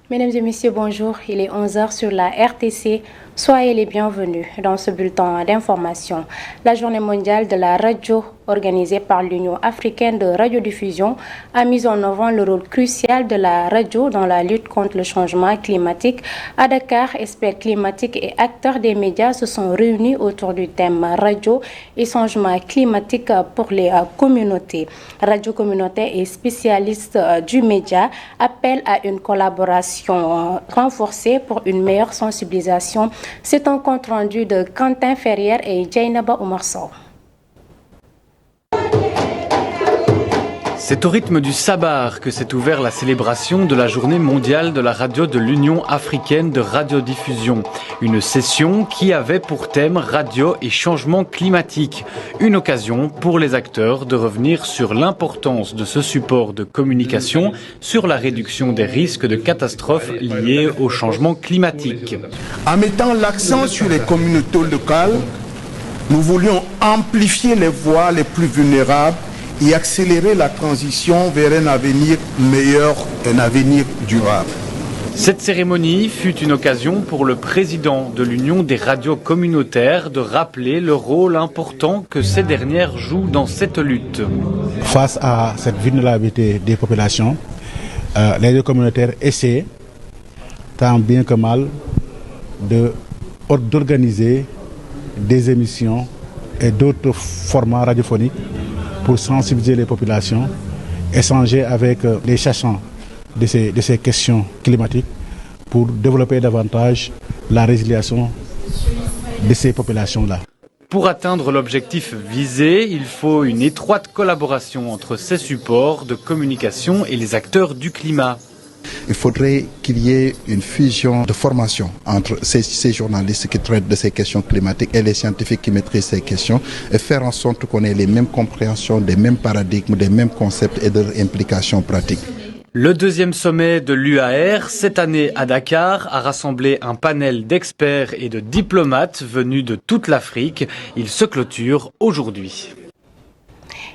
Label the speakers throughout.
Speaker 1: Mesdames et messieurs, bonjour. Il est 11 heures sur la RTC. Soyez les bienvenus dans ce bulletin d'information. La journée mondiale de la radio organisée par l'Union africaine de radiodiffusion a mis en avant le rôle crucial de la radio dans la lutte contre le changement climatique. À Dakar, experts climatiques et acteurs des médias se sont réunis autour du thème radio et changement climatique pour les communautés. Radio communautaire et spécialistes du média appellent à une collaboration renforcée pour une meilleure sensibilisation. C'est un compte rendu de Quentin Ferrière et Jainaba Oumarso.
Speaker 2: C'est au rythme du Sabar que s'est ouverte la célébration de la journée mondiale de la radio de l'Union africaine de radiodiffusion. Une session qui avait pour thème radio et changement climatique. Une occasion pour les acteurs de revenir sur l'importance de ce support de communication sur la réduction des risques de catastrophes liées au changement climatique.
Speaker 3: En mettant l'accent sur les communautés locales, nous voulions amplifier les voix les plus vulnérables et accélérer la transition vers un avenir meilleur, un avenir durable.
Speaker 2: Cette cérémonie fut une occasion pour le président de l'Union des radios communautaires de rappeler le rôle important que ces dernières jouent dans cette lutte.
Speaker 4: Face à cette vulnérabilité des populations, les radios communautaires essaient, tant bien que mal, d'organiser des émissions et d'autres formats radiophoniques pour sensibiliser les populations, échanger avec les chercheurs de ces questions climatiques pour développer davantage la résiliation de ces populations-là.
Speaker 2: Pour atteindre l'objectif visé, il faut une étroite collaboration entre ces supports de communication et les acteurs du climat.
Speaker 5: Il faudrait qu'il y ait une fusion de formation entre ces journalistes qui traitent de ces questions climatiques et les scientifiques qui maîtrisent ces questions et faire en sorte qu'on ait les mêmes compréhensions, des mêmes paradigmes, des mêmes concepts et de leurs implications pratiques.
Speaker 2: Le deuxième sommet de l'UAR, cette année à Dakar, a rassemblé un panel d'experts et de diplomates venus de toute l'Afrique. Il se clôture aujourd'hui.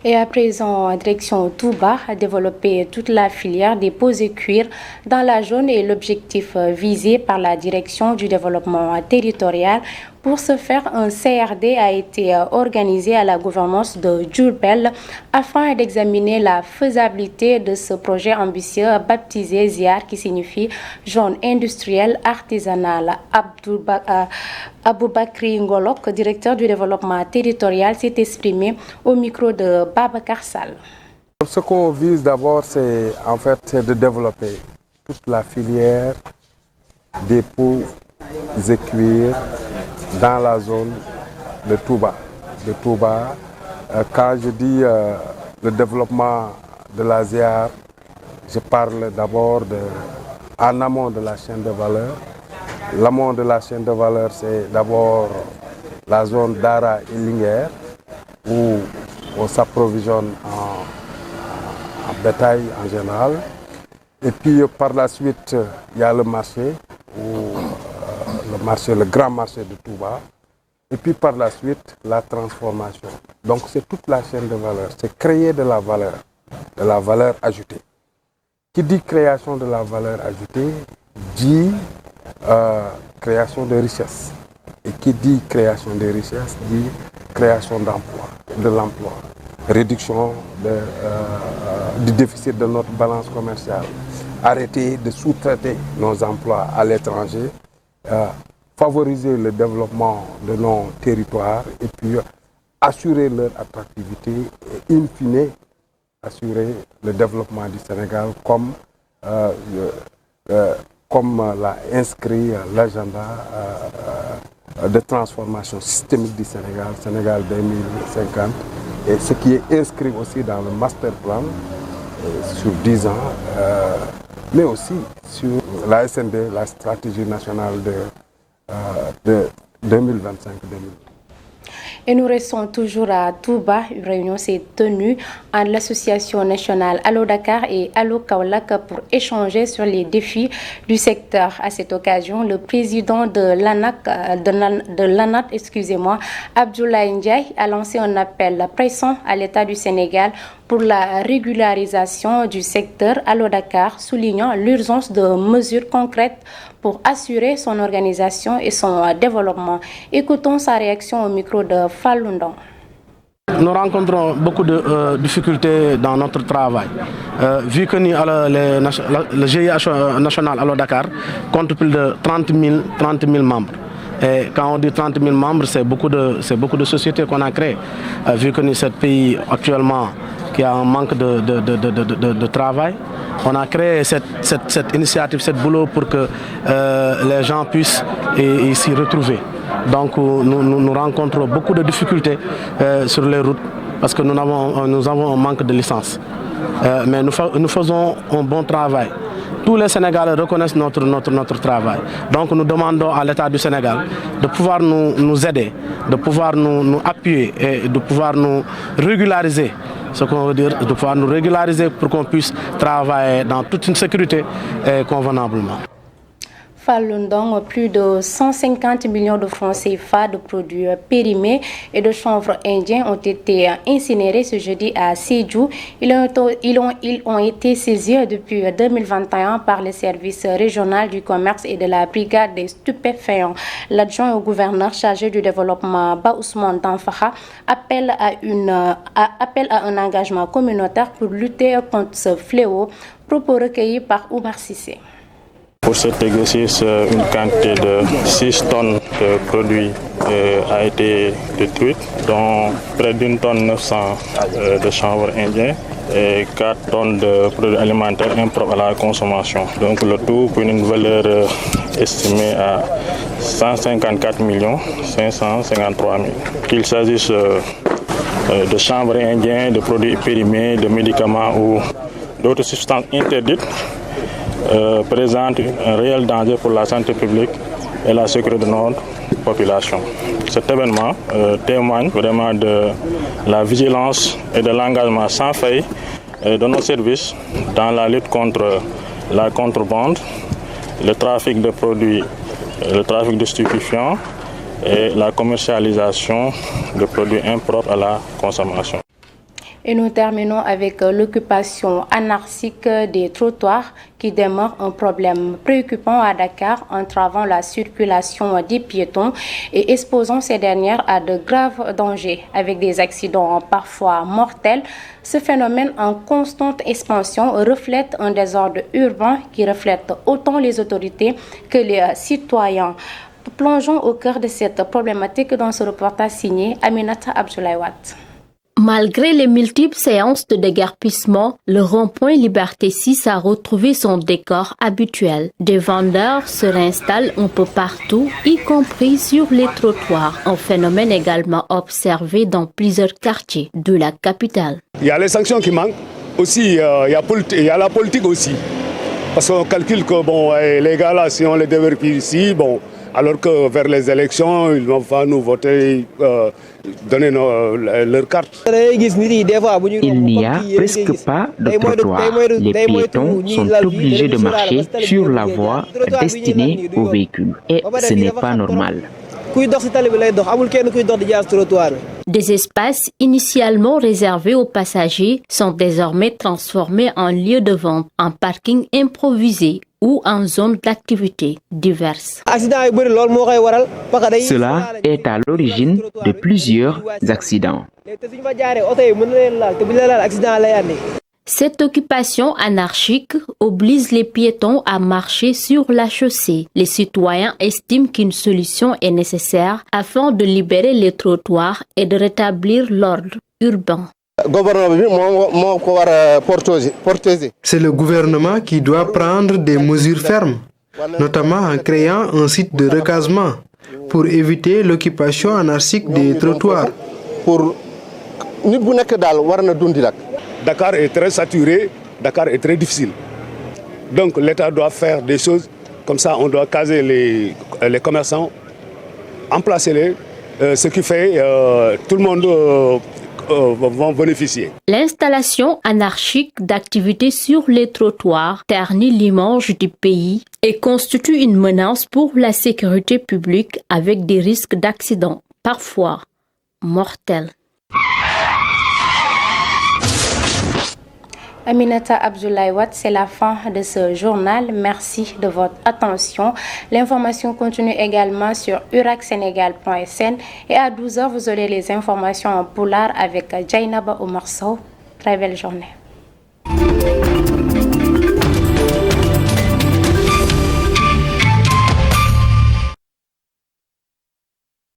Speaker 1: Et à présent, direction Touba a développé toute la filière des posés cuir dans la zone et l'objectif visé par la direction du développement territorial. Pour ce faire, un CRD a été organisé à la gouvernance de Diourbel afin d'examiner la faisabilité de ce projet ambitieux baptisé ZIAR qui signifie zone industrielle artisanale. Aboubakri Ngolok, directeur du développement territorial, s'est exprimé au micro de Babacar Sall.
Speaker 6: Ce qu'on vise d'abord, c'est de développer toute la filière des peaux et cuirs dans la zone de Touba. Quand je dis le développement de la ZIAR, je parle d'abord en amont de la chaîne de valeur. L'amont de la chaîne de valeur, c'est d'abord la zone d'Ara et Linguère, où on s'approvisionne en bétail en général. Et puis par la suite, il y a le marché, le grand marché de Touba. Et puis par la suite, la transformation. Donc c'est toute la chaîne de valeur, c'est créer de la valeur ajoutée. Qui dit création de la valeur ajoutée, dit création de richesses. Et qui dit création de richesses, dit création d'emploi, de l'emploi, réduction du déficit de notre balance commerciale, arrêter de sous-traiter nos emplois à l'étranger, favoriser le développement de nos territoires et puis assurer leur attractivité et in fine assurer le développement du Sénégal comme l'a inscrit l'agenda de transformation systémique du Sénégal 2050, et ce qui est inscrit aussi dans le master plan sur 10 ans, mais aussi sur la SND, la stratégie nationale de 2025-2030.
Speaker 1: Et nous restons toujours à Touba. Une réunion s'est tenue entre l'association nationale Allo Dakar et Allo Kaolack pour échanger sur les défis du secteur. À cette occasion, le président de l'ANAT, Abdoulaye Ndiaye, a lancé un appel pressant à l'État du Sénégal pour la régularisation du secteur Allo Dakar, soulignant l'urgence de mesures concrètes pour assurer son organisation et son développement. Écoutons sa réaction au micro de Falundong.
Speaker 7: Nous rencontrons beaucoup de difficultés dans notre travail. Vu que le GIH national Allo Dakar compte plus de 30 000 membres. Et quand on dit 30 000 membres, c'est beaucoup de sociétés qu'on a créées. Vu que c'est un pays actuellement qui a un manque de travail, on a créé cette initiative, cette boulot pour que les gens puissent s'y retrouver. Donc nous rencontrons beaucoup de difficultés sur les routes parce que nous avons un manque de licence. Mais nous faisons un bon travail. Tous les Sénégalais reconnaissent notre travail. Donc nous demandons à l'État du Sénégal de pouvoir nous aider, de pouvoir nous appuyer et de pouvoir nous régulariser. Ce qu'on veut dire, de pouvoir nous régulariser pour qu'on puisse travailler dans toute une sécurité et convenablement.
Speaker 1: Falundong, plus de 150 millions de francs CFA de produits périmés et de chanvre indien ont été incinérés ce jeudi à Sédhiou. Ils ont été saisis depuis 2021 par le service régional du commerce et de la brigade des stupéfiants. L'adjoint au gouverneur chargé du développement, Ba Ousmane Danfaha, appelle à un engagement communautaire pour lutter contre ce fléau. Propos recueillis par Oumar Sissé.
Speaker 8: Pour cet exercice, une quantité de 6 tonnes de produits a été détruite, dont près d'une tonne 900 de chanvre indien et 4 tonnes de produits alimentaires impropres à la consommation. Donc le tout pour une valeur estimée à 154 553 000. Qu'il s'agisse de chanvre indien, de produits périmés, de médicaments ou d'autres substances interdites, présente un réel danger pour la santé publique et la sécurité de notre population. Cet événement témoigne vraiment de la vigilance et de l'engagement sans faille de nos services dans la lutte contre la contrebande, le trafic de produits, le trafic de stupéfiants et la commercialisation de produits impropres à la consommation.
Speaker 1: Et nous terminons avec l'occupation anarchique des trottoirs qui demeure un problème préoccupant à Dakar, entravant la circulation des piétons et exposant ces dernières à de graves dangers. Avec des accidents parfois mortels, ce phénomène en constante expansion reflète un désordre urbain qui reflète autant les autorités que les citoyens. Plongeons au cœur de cette problématique dans ce reportage signé Aminata Abdoulaye Wade.
Speaker 9: Malgré les multiples séances de déguerpissement, le rond-point Liberté 6 a retrouvé son décor habituel. Des vendeurs se réinstallent un peu partout, y compris sur les trottoirs. Un phénomène également observé dans plusieurs quartiers de la capitale.
Speaker 10: Il y a les sanctions qui manquent. Aussi, il y a la politique aussi. Parce qu'on calcule que les gars là, si on les déguerpit ici, alors que vers les élections, ils vont pas nous voter, donner leur carte.
Speaker 11: Il n'y a presque pas de trottoir. Les piétons sont obligés de marcher sur la voie destinée aux véhicules. Et ce n'est pas normal.
Speaker 9: Des espaces initialement réservés aux passagers sont désormais transformés en lieux de vente, en parking improvisé ou en zone d'activité diverses.
Speaker 11: Cela est à l'origine de plusieurs accidents.
Speaker 9: Cette occupation anarchique oblige les piétons à marcher sur la chaussée. Les citoyens estiment qu'une solution est nécessaire afin de libérer les trottoirs et de rétablir l'ordre urbain.
Speaker 12: C'est le gouvernement qui doit prendre des mesures fermes, notamment en créant un site de recasement pour éviter l'occupation anarchique des trottoirs.
Speaker 10: Dakar est très saturé, Dakar est très difficile. Donc l'État doit faire des choses comme ça, on doit caser les commerçants, emplacer-les ce qui fait tout le monde va bénéficier.
Speaker 9: L'installation anarchique d'activités sur les trottoirs ternit l'image du pays et constitue une menace pour la sécurité publique avec des risques d'accidents, parfois mortels.
Speaker 1: Aminata Abdoulaye Wade, c'est la fin de ce journal. Merci de votre attention. L'information continue également sur uracsenegal.sn et à 12h, vous aurez les informations en poulard avec Jainaba Oumar Sow. Très belle journée.